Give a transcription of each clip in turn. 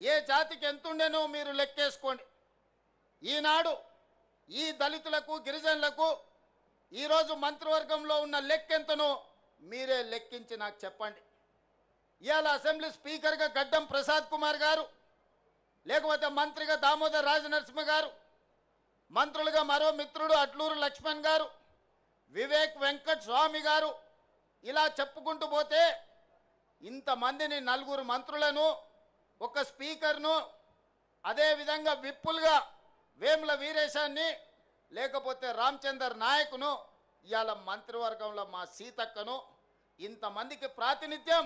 ఏ జాతికి ఎంతుండేనో మీరు లెక్కేసుకోండి. ఈనాడు ఈ దళితులకు గిరిజనులకు ఈరోజు మంత్రివర్గంలో ఉన్న లెక్కెంతనో మీరే లెక్కించి నాకు చెప్పండి. ఇవాళ అసెంబ్లీ స్పీకర్గా గడ్డం ప్రసాద్ కుమార్ గారు, లేకపోతే మంత్రిగా దామోదర్ రాజనరసింహ గారు, మంత్రులుగా మరో మిత్రుడు అట్లూరు లక్ష్మణ్ గారు, వివేక్ వెంకట్ స్వామి గారు, ఇలా చెప్పుకుంటూ పోతే ఇంతమందిని నలుగురు మంత్రులను, ఒక స్పీకర్ను, అదేవిధంగా విప్పులుగా వేముల వీరేశాన్ని, లేకపోతే రామచందర్ నాయకును, ఇవాళ మంత్రివర్గంలో మా సీతక్కను, ఇంతమందికి ప్రాతినిధ్యం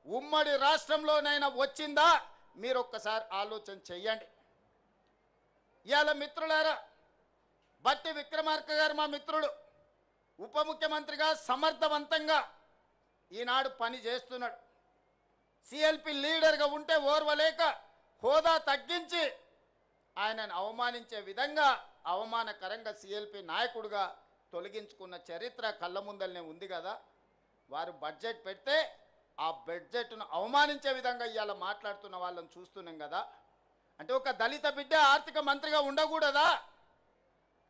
ఉమ్మడి రాష్ట్రంలోనైనా వచ్చిందా? మీరు ఒక్కసారి ఆలోచన చెయ్యండి. ఇవాళ మిత్రులారా, బట్టి విక్రమార్క గారు మా మిత్రుడు, ఉప ముఖ్యమంత్రిగా సమర్థవంతంగా ఈనాడు పని చేస్తున్నాడు. సిఎల్పి లీడర్గా ఉంటే ఓర్వలేక హోదా తగ్గించి ఆయనను అవమానించే విధంగా అవమానకరంగా సిఎల్పి నాయకుడిగా తొలగించుకున్న చరిత్ర కళ్ళ ముందలనే ఉంది కదా. వారు బడ్జెట్ పెడితే ఆ బడ్జెట్ను అవమానించే విధంగా ఇవాళ మాట్లాడుతున్న వాళ్ళని చూస్తున్నాం కదా. అంటే ఒక దళిత బిడ్డ ఆర్థిక మంత్రిగా ఉండకూడదా?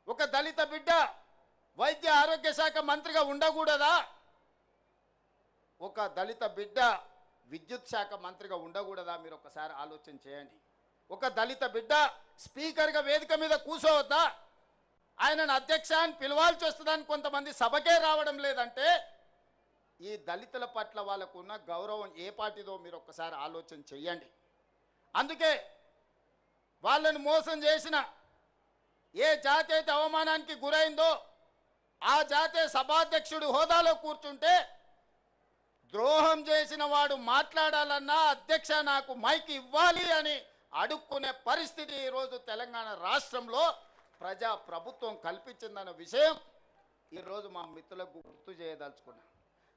ఒక దళిత బిడ్డ వైద్య ఆరోగ్య శాఖ మంత్రిగా ఉండకూడదా? ఒక దళిత బిడ్డ విద్యుత్ శాఖ మంత్రిగా ఉండకూడదా? మీరు ఒకసారి ఆలోచన చేయండి. ఒక దళిత బిడ్డ స్పీకర్గా వేదిక మీద కూర్చోవద్దా? ఆయనను అధ్యక్ష అని పిలవాల్సి వస్తుందని కొంతమంది సభకే రావడం లేదంటే ఈ దళితుల పట్ల వాళ్ళకు ఉన్న గౌరవం ఏ పాటిదో మీరు ఒక్కసారి ఆలోచన చెయ్యండి. అందుకే వాళ్ళని మోసం చేసిన ఏ జాతి అయితే అవమానానికి గురైందో ఆ జాతే సభాధ్యక్షుడు హోదాలో కూర్చుంటే ద్రోహం చేసిన వాడు మాట్లాడాలన్నా అధ్యక్ష నాకు మైక్ ఇవ్వాలి అని అడుక్కునే పరిస్థితి ఈరోజు తెలంగాణ రాష్ట్రంలో ప్రజా ప్రభుత్వం కల్పించిందన్న విషయం ఈరోజు మా మిత్రులకు గుర్తు చేయదలుచుకున్నా.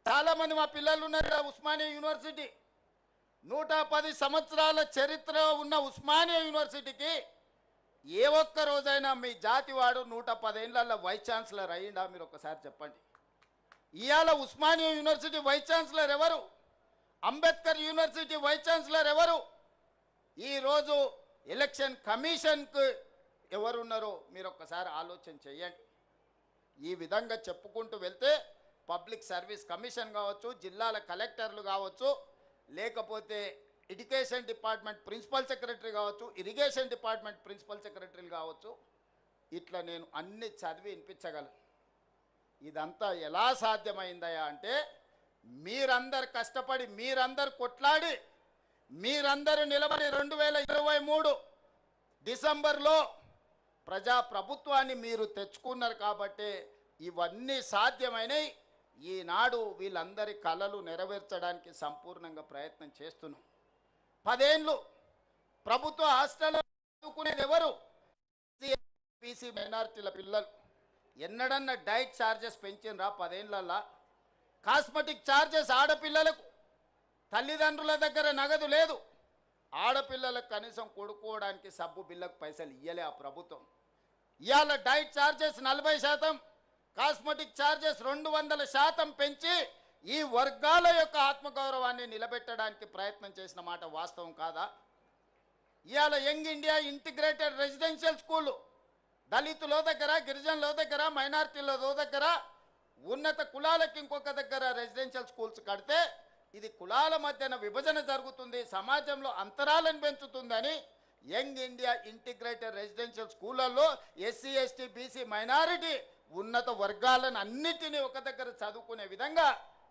చాలామంది మా పిల్లలు ఉన్నారు ఉస్మానియా యూనివర్సిటీ, 110 సంవత్సరాల చరిత్ర ఉన్న ఉస్మానియా యూనివర్సిటీకి ఏ ఒక్క రోజైనా మీ జాతి వాడు 110 ఏళ్ళ వైస్ ఛాన్సలర్ అయ్యిందా? మీరు ఒకసారి చెప్పండి. ఇవాళ ఉస్మానియా యూనివర్సిటీ వైస్ ఛాన్సలర్ ఎవరు? అంబేద్కర్ యూనివర్సిటీ వైస్ ఛాన్సలర్ ఎవరు? ఈరోజు ఎలక్షన్ కమిషన్కు ఎవరున్నారో మీరు ఒక్కసారి ఆలోచన చేయండి. ఈ విధంగా చెప్పుకుంటూ వెళ్తే పబ్లిక్ సర్వీస్ కమిషన్ కావచ్చు, జిల్లాల కలెక్టర్లు కావచ్చు, లేకపోతే ఎడ్యుకేషన్ డిపార్ట్మెంట్ ప్రిన్సిపల్ సెక్రటరీ కావచ్చు, ఇరిగేషన్ డిపార్ట్మెంట్ ప్రిన్సిపల్ సెక్రటరీలు కావచ్చు, ఇట్లా నేను అన్ని చదివి వినిపించగలను. ఇదంతా ఎలా సాధ్యమైందయా అంటే మీరందరు కష్టపడి, మీరందరు కొట్లాడి, మీరందరూ నిలబడి 2023 డిసెంబర్లో ప్రజాప్రభుత్వాన్ని మీరు తెచ్చుకున్నారు కాబట్టి ఇవన్నీ సాధ్యమైనవి. ఈనాడు వీళ్ళందరి కలలు నెరవేర్చడానికి సంపూర్ణంగా ప్రయత్నం చేస్తున్నాం. 10 ఏళ్ళు ప్రభుత్వ హాస్టల్లో చదువుకునేది ఎవరు? బీసీ మైనారిటీల పిల్లలు. ఎన్నడన్నా డైట్ ఛార్జెస్ పెంచినరా 10 ఏళ్ళల్లో? కాస్మెటిక్ ఛార్జెస్ ఆడపిల్లలకు, తల్లిదండ్రుల దగ్గర నగదు లేదు, ఆడపిల్లలకు కనీసం కొడుకోవడానికి సబ్బు బిల్లకు పైసలు ఇయ్యలే ఆ ప్రభుత్వం. ఇవాళ డైట్ ఛార్జెస్ 40%, కాస్మెటిక్ ఛార్జెస్ 200% పెంచి ఈ వర్గాల యొక్క ఆత్మగౌరవాన్ని నిలబెట్టడానికి ప్రయత్నం చేసిన మాట వాస్తవం కాదా? ఇవాళ young India integrated residential school దళితుల దగ్గర, గిరిజనుల దగ్గర, మైనారిటీల దగ్గర, ఉన్నత కులాలకు ఇంకొక దగ్గర రెసిడెన్షియల్ స్కూల్స్ కడితే ఇది కులాల మధ్యన విభజన జరుగుతుంది, సమాజంలో అంతరాలను పెంచుతుందని యంగ్ ఇండియా ఇంటిగ్రేటెడ్ రెసిడెన్షియల్ స్కూళ్ళల్లో ఎస్సీ, ఎస్టీ, బీసీ, మైనారిటీ ఉన్నత వర్గాలను అన్నిటినీ ఒక దగ్గర చదువుకునే విధంగా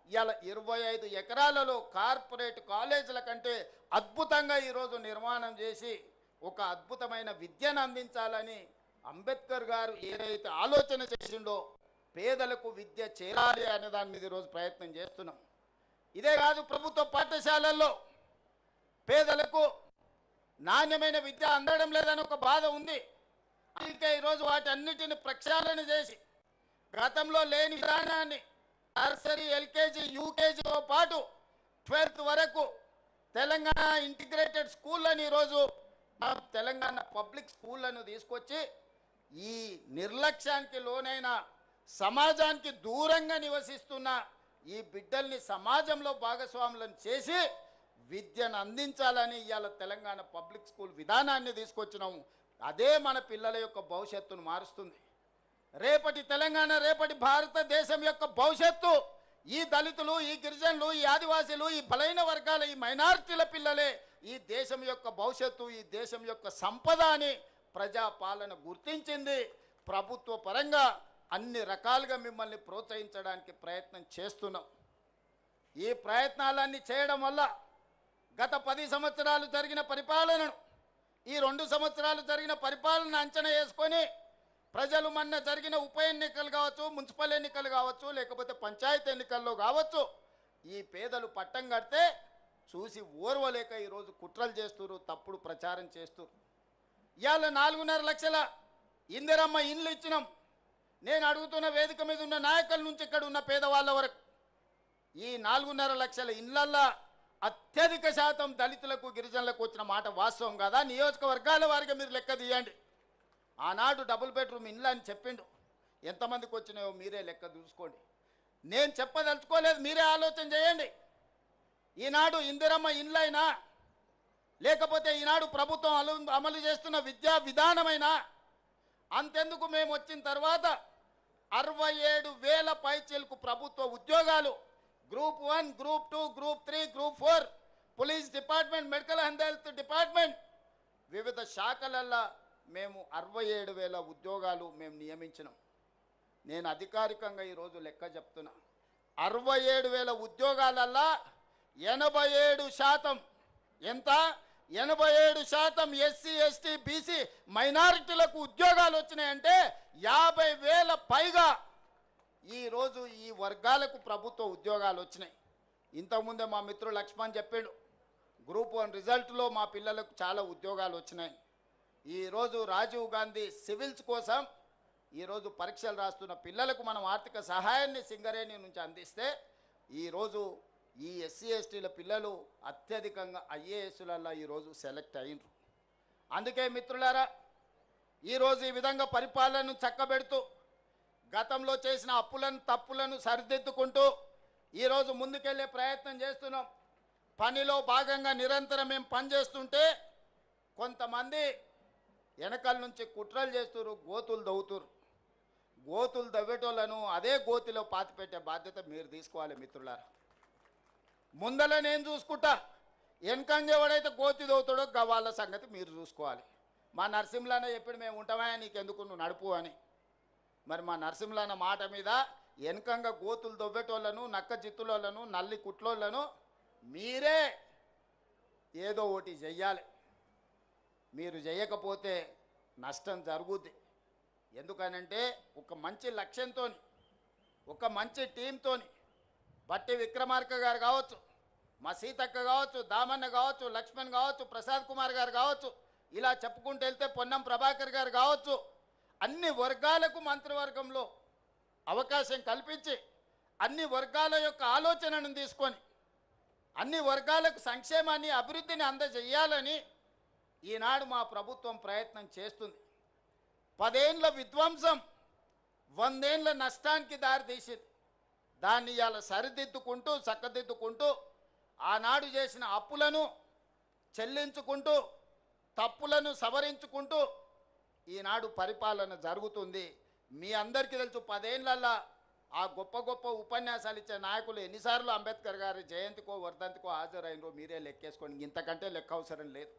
ఇవాళ 25 ఎకరాలలో కార్పొరేట్ కాలేజీల కంటే అద్భుతంగా ఈరోజు నిర్మాణం చేసి ఒక అద్భుతమైన విద్యను అందించాలని అంబేద్కర్ గారు ఏదైతే ఆలోచన చేసిండో పేదలకు విద్య చేరాలి అనే దాని మీద ఈరోజు ప్రయత్నం చేస్తున్నాం. ఇదే కాదు, ప్రభుత్వ పాఠశాలల్లో పేదలకు నాణ్యమైన విద్య అందడం లేదని ఒక బాధ ఉంది. అందుకే ఈరోజు వాటన్నిటిని ప్రక్షాళన చేసి గతంలో లేని విధానాన్ని నర్సరీ, ఎల్కేజీ, యూకేజీతో పాటు 12th వరకు తెలంగాణ ఇంటిగ్రేటెడ్ స్కూళ్ళని ఈరోజు తెలంగాణ పబ్లిక్ స్కూళ్ళను తీసుకొచ్చి ఈ నిర్లక్ష్యానికి లోనైన సమాజానికి దూరంగా నివసిస్తున్న ఈ బిడ్డల్ని సమాజంలో భాగస్వాములను చేసి విద్యను అందించాలని ఇవాళ తెలంగాణ పబ్లిక్ స్కూల్ విధానాన్ని తీసుకొచ్చినాము. అదే మన పిల్లల యొక్క భవిష్యత్తును మారుస్తుంది. రేపటి తెలంగాణ, రేపటి భారతదేశం యొక్క భవిష్యత్తు ఈ దళితులు, ఈ గిరిజనులు, ఈ ఆదివాసీలు, ఈ బలైన వర్గాల, ఈ మైనారిటీల పిల్లలే ఈ దేశం యొక్క భవిష్యత్తు, ఈ దేశం యొక్క సంపద అని ప్రజాపాలన గుర్తించింది. ప్రభుత్వ పరంగా అన్ని రకాలుగా మిమ్మల్ని ప్రోత్సహించడానికి ప్రయత్నం చేస్తున్నాం. ఈ ప్రయత్నాలన్నీ చేయడం వల్ల గత 10 సంవత్సరాలు జరిగిన పరిపాలనను, ఈ 2 సంవత్సరాలు జరిగిన పరిపాలన అంచనా వేసుకొని ప్రజలు మొన్న జరిగిన ఉప ఎన్నికలు కావచ్చు, మున్సిపల్ ఎన్నికలు కావచ్చు, లేకపోతే పంచాయతీ ఎన్నికల్లో కావచ్చు, ఈ పేదలు పట్టం కడితే చూసి ఓర్వలేక ఈరోజు కుట్రలు చేస్తున్నారు, తప్పుడు ప్రచారం చేస్తున్నారు. ఇవాళ 4.5 లక్షల ఇందిరమ్మ ఇండ్లు ఇచ్చినాం. నేను అడుగుతున్న వేదిక మీద ఉన్న నాయకుల నుంచి ఇక్కడ ఉన్న పేదవాళ్ళ వరకు ఈ 4.5 లక్షల ఇండ్లల్లో అత్యధిక శాతం దళితులకు, గిరిజనులకు వచ్చిన మాట వాస్తవం కదా? నియోజకవర్గాల వారికి మీరు లెక్క తీయండి. ఆనాడు డబుల్ బెడ్రూమ్ ఇండ్లు అని చెప్పిండు, ఎంతమందికి వచ్చినాయో మీరే లెక్క చూసుకోండి. నేను చెప్పదలుచుకోలేదు, మీరే ఆలోచన చేయండి. ఈనాడు ఇందిరమ్మ ఇండ్లైనా, లేకపోతే ఈనాడు ప్రభుత్వం అమలు చేస్తున్న విద్యా విధానమైనా, అంతెందుకు మేము వచ్చిన తర్వాత 67,000 పైచీలకు ప్రభుత్వ ఉద్యోగాలు, group 1, group 2, group 3, group 4, police department, medical and health department, వివిధ శాఖలల్లో మేము 67,000 ఉద్యోగాలు మేము నియమించినాం. నేను అధికారికంగా ఈరోజు లెక్క చెప్తున్నా. 67,000 ఉద్యోగాలల్లో 87% ఎంత? 87% ఎస్సీ, ఎస్టీ, బీసీ మైనారిటీలకు ఉద్యోగాలు వచ్చినాయంటే 50,000 పైగా ఈరోజు ఈ వర్గాలకు ప్రభుత్వ ఉద్యోగాలు వచ్చినాయి. ఇంతకుముందే మా మిత్రుడు లక్ష్మణ్ చెప్పాడు, గ్రూప్ 1 రిజల్ట్లో మా పిల్లలకు చాలా ఉద్యోగాలు వచ్చినాయి. ఈరోజు రాజీవ్ గాంధీ సివిల్స్ కోసం ఈరోజు పరీక్షలు రాస్తున్న పిల్లలకు మనం ఆర్థిక సహాయాన్ని సింగరేణి నుంచి అందిస్తే ఈరోజు ఈ ఎస్సీ, ఎస్టీల పిల్లలు అత్యధికంగా ఐఏఎస్లలో ఈరోజు సెలెక్ట్ అయినరు. అందుకే మిత్రులారా, ఈరోజు ఈ విధంగా పరిపాలనను చక్కబెడుతూ గతంలో చేసిన అప్పులను, తప్పులను సరిదిద్దుకుంటూ ఈరోజు ముందుకెళ్ళే ప్రయత్నం చేస్తున్నాం. పనిలో భాగంగా నిరంతరం మేము పనిచేస్తుంటే కొంతమంది వెనకాల నుంచి కుట్రలు చేస్తున్నారు, గోతులు దవ్వుతున్నారు. గోతులు దవ్వేటోళ్ళను అదే గోతిలో పాతిపెట్టే బాధ్యత మీరు తీసుకోవాలి మిత్రులారా. ముందల నేను చూసుకుంటా, వెనకంగా ఎవడైతే గోతి దవ్వుతాడో వాళ్ళ సంగతి మీరు చూసుకోవాలి. మా నరసింహులన్న ఎప్పుడు మేము ఉంటామా నీకెందుకు నువ్వు నడుపు అని. మరి మా నరసింహులన్న మాట మీద వెనకంగా గోతులు దవ్వేటోళ్ళను, నక్క జిత్తులోళ్ళను, నల్లి కుట్లోళ్ళను మీరే ఏదో ఒకటి చెయ్యాలి. మీరు చేయకపోతే నష్టం జరుగుద్ది. ఎందుకనంటే ఒక మంచి లక్ష్యంతో, ఒక మంచి టీంతో బట్టి విక్రమార్క గారు కావచ్చు, మా సీతక్క కావచ్చు, దామన్న కావచ్చు, లక్ష్మణ్ కావచ్చు, ప్రసాద్ కుమార్ గారు కావచ్చు, ఇలా చెప్పుకుంటూ వెళ్తే పొన్నం ప్రభాకర్ గారు కావచ్చు, అన్ని వర్గాలకు మంత్రివర్గంలో అవకాశం కల్పించి అన్ని వర్గాల యొక్క ఆలోచనను తీసుకొని అన్ని వర్గాలకు సంక్షేమాన్ని, అభివృద్ధిని అందజేయాలని ఈనాడు మా ప్రభుత్వం ప్రయత్నం చేస్తుంది. 10 ఏళ్ల విధ్వంసం 100 ఏళ్ల నష్టానికి దారితీసింది. దాన్ని ఇవాళ సరిదిద్దుకుంటూ, చక్కదిద్దుకుంటూ, ఆనాడు చేసిన అప్పులను చెల్లించుకుంటూ, తప్పులను సవరించుకుంటూ ఈనాడు పరిపాలన జరుగుతుంది. మీ అందరికీ తెలుసు, 10 ఏళ్లలో ఆ గొప్ప గొప్ప ఉపన్యాసాలు ఇచ్చే నాయకులు ఎన్నిసార్లు అంబేద్కర్ గారి జయంతికో, వర్ధంతికో హాజరైనరో మీరే లెక్కేసుకోండి. ఇంతకంటే లెక్క అవసరం లేదు,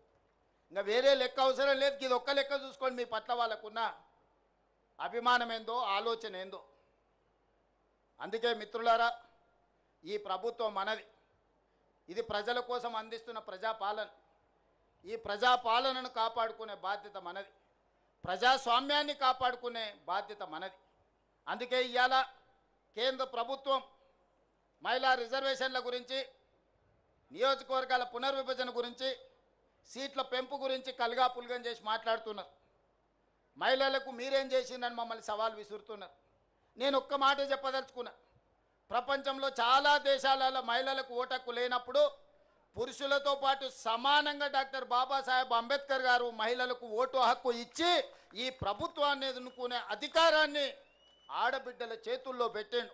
ఇంకా వేరే లెక్క అవసరం లేదు. ఇది ఒక్క లెక్క చూసుకోండి, మీ పట్ల వాళ్ళకున్న అభిమానం ఏందో, ఆలోచన ఏందో. అందుకే మిత్రులారా, ఈ ప్రభుత్వం మనది. ఇది ప్రజల కోసం అందిస్తున్న ప్రజాపాలన. ఈ ప్రజాపాలనను కాపాడుకునే బాధ్యత మనది, ప్రజాస్వామ్యాన్ని కాపాడుకునే బాధ్యత మనది. అందుకే ఇవాళ కేంద్ర ప్రభుత్వం మహిళా రిజర్వేషన్ల గురించి, నియోజకవర్గాల పునర్విభజన గురించి, సీట్ల పెంపు గురించి కలగా పుల్గం చేసి మాట్లాడుతున్నారు. మహిళలకు మీరేం చేసిందని మమ్మల్ని సవాల్ విసురుతున్నారు. నేను ఒక్క మాట చెప్పదలుచుకున్నా. ప్రపంచంలో చాలా దేశాలలో మహిళలకు ఓటు హక్కు లేనప్పుడు పురుషులతో పాటు సమానంగా డాక్టర్ బాబాసాహెబ్ అంబేద్కర్ గారు మహిళలకు ఓటు హక్కు ఇచ్చి ఈ ప్రభుత్వాన్ని ఎన్నుకునే అధికారాన్ని ఆడబిడ్డల చేతుల్లో పెట్టాడు.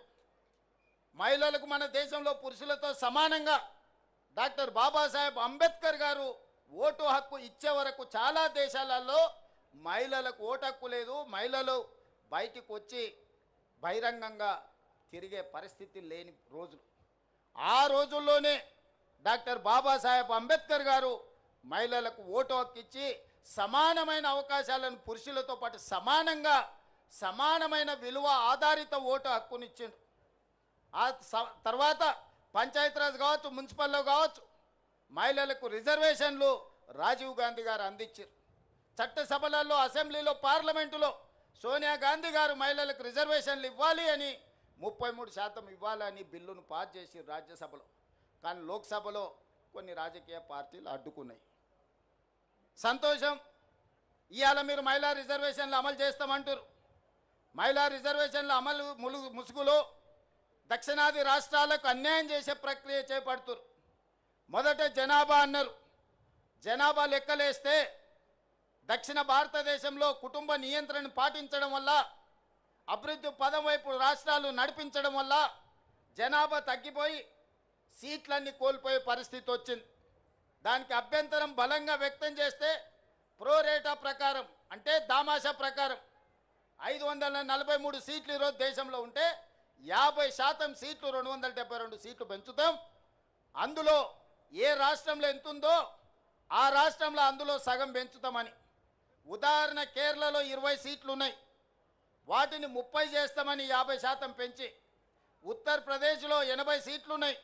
మహిళలకు మన దేశంలో పురుషులతో సమానంగా డాక్టర్ బాబాసాహెబ్ అంబేద్కర్ గారు ఓటు హక్కు ఇచ్చే వరకు చాలా దేశాలలో మహిళలకు ఓటు హక్కు లేదు. మహిళలు బయటికి వచ్చి బహిరంగంగా తిరిగే పరిస్థితి లేని రోజులు. ఆ రోజుల్లోనే డాక్టర్ బాబాసాహెబ్ అంబేద్కర్ గారు మహిళలకు ఓటు హక్కు ఇచ్చి సమానమైన అవకాశాలను పురుషులతో పాటు సమానమైన విలువ ఆధారిత ఓటు హక్కునిచ్చిండు. ఆ తర్వాత పంచాయతీరాజ్ కావచ్చు, మున్సిపల్లో కావచ్చు, మహిళలకు రిజర్వేషన్లు రాజీవ్ గాంధీ గారు అందించారు. చట్టసభలలో, అసెంబ్లీలో, పార్లమెంటులో సోనియా గాంధీ గారు మహిళలకు రిజర్వేషన్లు ఇవ్వాలి అని 33% ఇవ్వాలని బిల్లును పాస్ చేసి రాజ్యసభలో. కానీ లోక్సభలో కొన్ని రాజకీయ పార్టీలు అడ్డుకున్నాయి. సంతోషం, ఇవాళ మీరు మహిళా రిజర్వేషన్లు అమలు చేస్తామంటారు. మహిళా రిజర్వేషన్ల అమలు ముసుగులో దక్షిణాది రాష్ట్రాలకు అన్యాయం చేసే ప్రక్రియ చేపడుతున్నారు. మొదట జనాభా అన్నారు. జనాభా లెక్కలేస్తే దక్షిణ భారతదేశంలో కుటుంబ నియంత్రణను పాటించడం వల్ల, అభివృద్ధి పదం వైపు రాష్ట్రాలు నడిపించడం వల్ల జనాభా తగ్గిపోయి సీట్లన్నీ కోల్పోయే పరిస్థితి వచ్చింది. దానికి అభ్యంతరం బలంగా వ్యక్తం చేస్తే ప్రోరేటా ప్రకారం, అంటే దామాషా ప్రకారం 543 సీట్లు ఈరోజు దేశంలో ఉంటే 50% సీట్లు 272 సీట్లు పెంచుతాం. అందులో ఏ రాష్ట్రంలో ఎంత ఉందో ఆ రాష్ట్రంలో అందులో సగం పెంచుతామని. ఉదాహరణ, కేరళలో 20 సీట్లు ఉన్నాయి, వాటిని 30 చేస్తామని 50% పెంచి. ఉత్తరప్రదేశ్లో 80 సీట్లు ఉన్నాయి,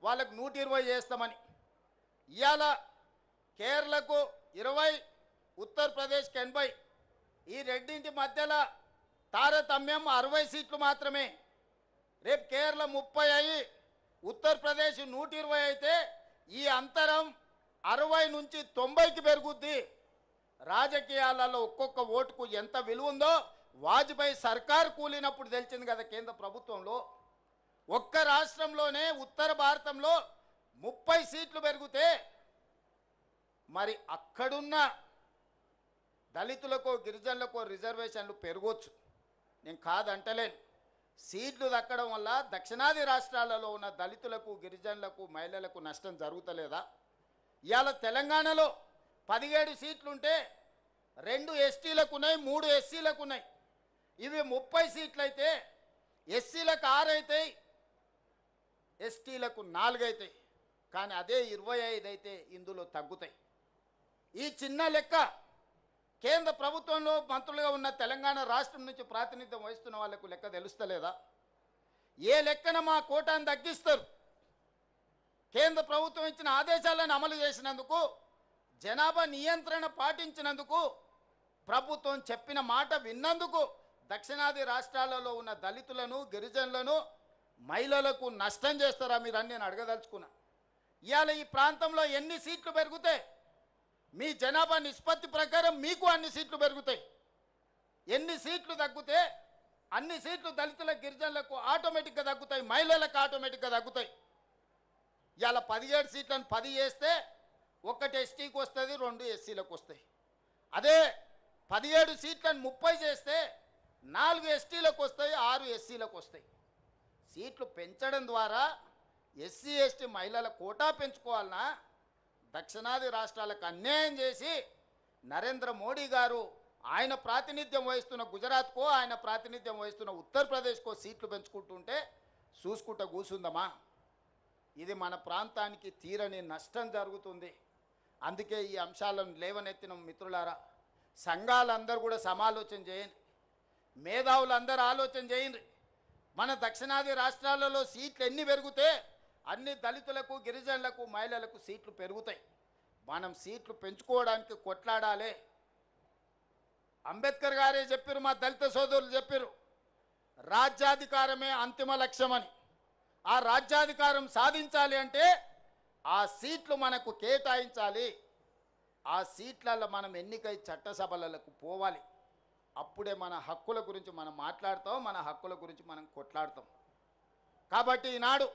వాళ్ళకు 120 చేస్తామని. ఇవాళ కేరళకు 20, ఉత్తరప్రదేశ్కి 80. ఈ రెండింటి మధ్యలో తారతమ్యం 60 సీట్లు మాత్రమే. రేపు కేరళ 30 అయ్యి ఉత్తరప్రదేశ్ 120 అయితే ఈ అంతరం 60 నుంచి 90కి పెరుగుద్ది. రాజకీయాలలో ఒక్కొక్క ఓటుకు ఎంత విలువ ఉందో వాజ్పేయి సర్కారు కూలినప్పుడు తెలిసింది కదా. కేంద్ర ప్రభుత్వంలో ఒక్క రాష్ట్రంలోనే ఉత్తర భారతంలో 30 సీట్లు పెరిగితే మరి అక్కడున్న దళితులకు, గిరిజనులకు రిజర్వేషన్లు పెరగవచ్చు, నేను కాదంటలేను. సీట్లు దక్కడం వల్ల దక్షిణాది రాష్ట్రాలలో ఉన్న దళితులకు, గిరిజనులకు, మహిళలకు నష్టం జరుగుతలేదా? ఇవాళ తెలంగాణలో 17 సీట్లుంటే 2 ఎస్టీలకు ఉన్నాయి, 3 ఎస్సీలకు ఉన్నాయి. ఇవి 30 సీట్లు అయితే ఎస్సీలకు 6 అవుతాయి, ఎస్టీలకు 4 అవుతాయి. కానీ అదే 25 అయితే ఇందులో తగ్గుతాయి. ఈ చిన్న లెక్క కేంద్ర ప్రభుత్వంలో మంత్రులుగా ఉన్న తెలంగాణ రాష్ట్రం నుంచి ప్రాతినిధ్యం వహిస్తున్న వాళ్లకు లెక్క తెలుస్తలేదా? ఏ లెక్కన మా కోటాను తగ్గిస్తారు? కేంద్ర ప్రభుత్వం ఇచ్చిన ఆదేశాలను అమలు చేసినందుకు, జనాభా నియంత్రణ పాటించినందుకు, ప్రభుత్వం చెప్పిన మాట విన్నందుకు దక్షిణాది రాష్ట్రాలలో ఉన్న దళితులను, గిరిజనులను, మహిళలకు నష్టం చేస్తారా మీరు అని నేను అడగదలుచుకున్నా. ఇవాళ ఈ ప్రాంతంలో ఎన్ని సీట్లు పెరుగుతాయి? మీ జనాభా నిష్పత్తి ప్రకారం మీకు అన్ని సీట్లు పెరుగుతాయి. ఎన్ని సీట్లు తగ్గితే అన్ని సీట్లు దళితులకు, గిరిజనులకు ఆటోమేటిక్గా తగ్గుతాయి, మహిళలకు ఆటోమేటిక్గా తగ్గుతాయి. ఇవాళ 17 సీట్లను 10 చేస్తే 1 ఎస్టీకి వస్తుంది, 2 ఎస్సీలకు వస్తాయి. అదే 17 సీట్లను 30 చేస్తే 4 ఎస్టీలకు వస్తాయి, 6 ఎస్సీలకు వస్తాయి. సీట్లు పెంచడం ద్వారా ఎస్సీ ఎస్టీ మహిళల కోటా పెంచుకోవాలన్నా దక్షిణాది రాష్ట్రాలకు అన్యాయం చేసి నరేంద్ర మోడీ గారు ఆయన ప్రాతినిధ్యం వహిస్తున్న గుజరాత్కో, ఆయన ప్రాతినిధ్యం వహిస్తున్న ఉత్తరప్రదేశ్కో సీట్లు పెంచుకుంటుంటే చూసుకుంటూ కూర్చుందమా? ఇది మన ప్రాంతానికి తీరని నష్టం జరుగుతుంది. అందుకే ఈ అంశాలను లేవనెత్తిన మిత్రులారా, సంఘాలందరూ కూడా సమాలోచన చేయండి, మేధావులందరూ ఆలోచన చేయండి. మన దక్షిణాది రాష్ట్రాలలో సీట్లు ఎన్ని పెరిగితే అన్ని దళితులకు, గిరిజనులకు, మహిళలకు సీట్లు పెరుగుతాయి. మనం సీట్లు పెంచుకోవడానికి కొట్లాడాలి. అంబేద్కర్ గారే చెప్పారు, మా దళిత సోదరులు చెప్పారు, రాజ్యాధికారమే అంతిమ లక్ష్యమని. ఆ రాజ్యాధికారం సాధించాలి అంటే ఆ సీట్లు మనకు కేటాయించాలి. ఆ సీట్లలో మనం ఎన్నికై చట్టసభలకు పోవాలి. అప్పుడే మన హక్కుల గురించి మనం మాట్లాడతాం, మన హక్కుల గురించి మనం కొట్లాడతాం. కాబట్టి ఈనాడు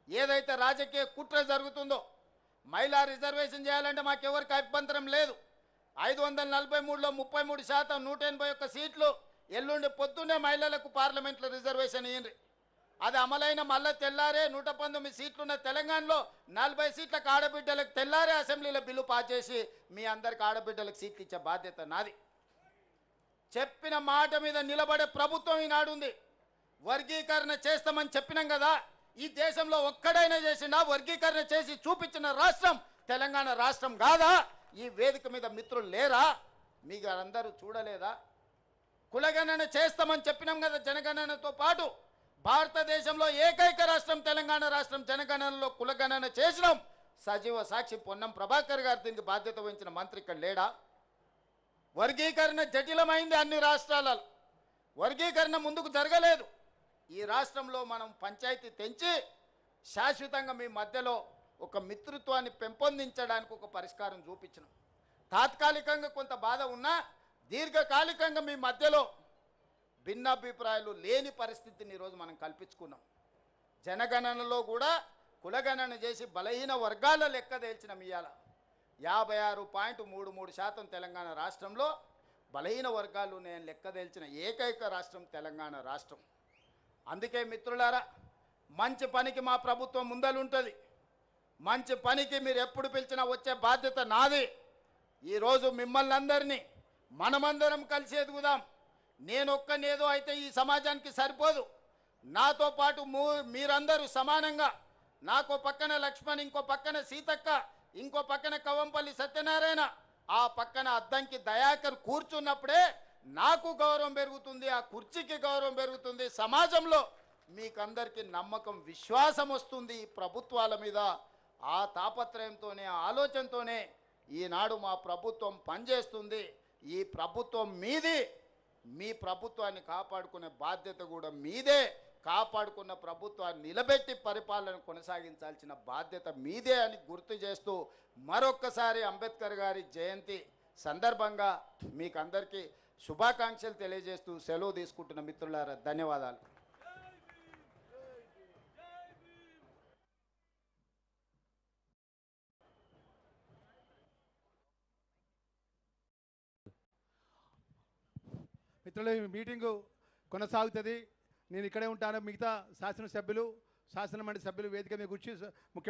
ఏదైతే రాజకీయ కుట్ర జరుగుతుందో, మహిళా రిజర్వేషన్ చేయాలంటే మాకెవరికి అభ్యంతరం లేదు. 543లో 33%, 181 సీట్లు ఎల్లుండి పొద్దున్నే మహిళలకు పార్లమెంట్లో రిజర్వేషన్ ఇవ్వండి. అది అమలైన మళ్ళీ తెల్లారే 119 సీట్లున్న తెలంగాణలో 40 సీట్లకు ఆడబిడ్డలకు తెల్లారే అసెంబ్లీలో బిల్లు పాస్ చేసి మీ అందరికి ఆడబిడ్డలకు సీట్లు ఇచ్చే బాధ్యత నాది. చెప్పిన మాట మీద నిలబడే ప్రభుత్వం ఈనాడు ఉంది. వర్గీకరణ చేస్తామని చెప్పినాం కదా, ఈ దేశంలో ఒక్కడైనా చేసిండా? వర్గీకరణ చేసి చూపించిన రాష్ట్రం తెలంగాణ రాష్ట్రం కాదా? ఈ వేదిక మీద మిత్రులు లేరా? మీకు అందరూ చూడలేదా? కులగణన చేస్తామని చెప్పినాం కదా, జనగణనతో పాటు భారతదేశంలో ఏకైక రాష్ట్రం తెలంగాణ రాష్ట్రం. జనగణనలో కులగణన చేసినాం. సజీవ సాక్షి పొన్నం ప్రభాకర్ గారు దీనికి బాధ్యత వహించిన మంత్రి ఇక్కడ లేడా? వర్గీకరణ జటిలమైంది అన్ని రాష్ట్రాలలో. వర్గీకరణ ముందుకు జరగలేదు. ఈ రాష్ట్రంలో మనం పంచాయతీ తెంచి శాశ్వతంగా మీ మధ్యలో ఒక మిత్రత్వాన్ని పెంపొందించడానికి ఒక పరిష్కారం చూపించినాం. తాత్కాలికంగా కొంత బాధ ఉన్నా దీర్ఘకాలికంగా మీ మధ్యలో భిన్నాభిప్రాయాలు లేని పరిస్థితిని ఈరోజు మనం కల్పించుకున్నాం. జనగణనలో కూడా కులగణన చేసి బలహీన వర్గాల లెక్క తేల్చిన ఇవాళ 56.33% తెలంగాణ రాష్ట్రంలో బలహీన వర్గాలు నేను లెక్క తేల్చిన ఏకైక రాష్ట్రం తెలంగాణ రాష్ట్రం. అందుకే మిత్రులారా, మంచి పనికి మా ప్రభుత్వం ముందలుంటుంది. మంచి పనికి మీరు ఎప్పుడు పిలిచినా వచ్చే బాధ్యత నాది. ఈరోజు మిమ్మల్ని అందరినీ మనమందరం కలిసి ఎదుగుదాం. నేనొక్కనేదో అయితే ఈ సమాజానికి సరిపోదు. నాతో పాటు మీరందరూ సమానంగా, నాకో పక్కన లక్ష్మణ్, ఇంకో పక్కన సీతక్క, ఇంకో పక్కన కవంపల్లి సత్యనారాయణ, ఆ పక్కన అద్దంకి దయాకర్ కూర్చున్నప్పుడే నాకు గౌరవం పెరుగుతుంది, ఆ కుర్చీకి గౌరవం పెరుగుతుంది. సమాజంలో మీకందరికీ నమ్మకం, విశ్వాసం వస్తుంది ఈ ప్రభుత్వాల మీద. ఆ తాపత్రయంతోనే, ఆలోచనతోనే ఈనాడు మా ప్రభుత్వం పనిచేస్తుంది. ఈ ప్రభుత్వం మీది. మీ ప్రభుత్వాన్ని కాపాడుకునే బాధ్యత కూడా మీదే. కాపాడుకున్న ప్రభుత్వాన్ని నిలబెట్టి పరిపాలన కొనసాగించాల్సిన బాధ్యత మీదే అని గుర్తు చేస్తూ మరొక్కసారి అంబేద్కర్ గారి జయంతి సందర్భంగా మీకు అందరికీ శుభాకాంక్షలు తెలియజేస్తూ సెలవు తీసుకుంటున్న మిత్రులారా, ధన్యవాదాలు. మిత్రులు, ఈ మీటింగు కొనసాగుతుంది. నేను ఇక్కడే ఉంటాను. మిగతా శాసనసభ్యులు, శాసనమండలి సభ్యులు వేదిక మీద కూర్చి ముఖ్య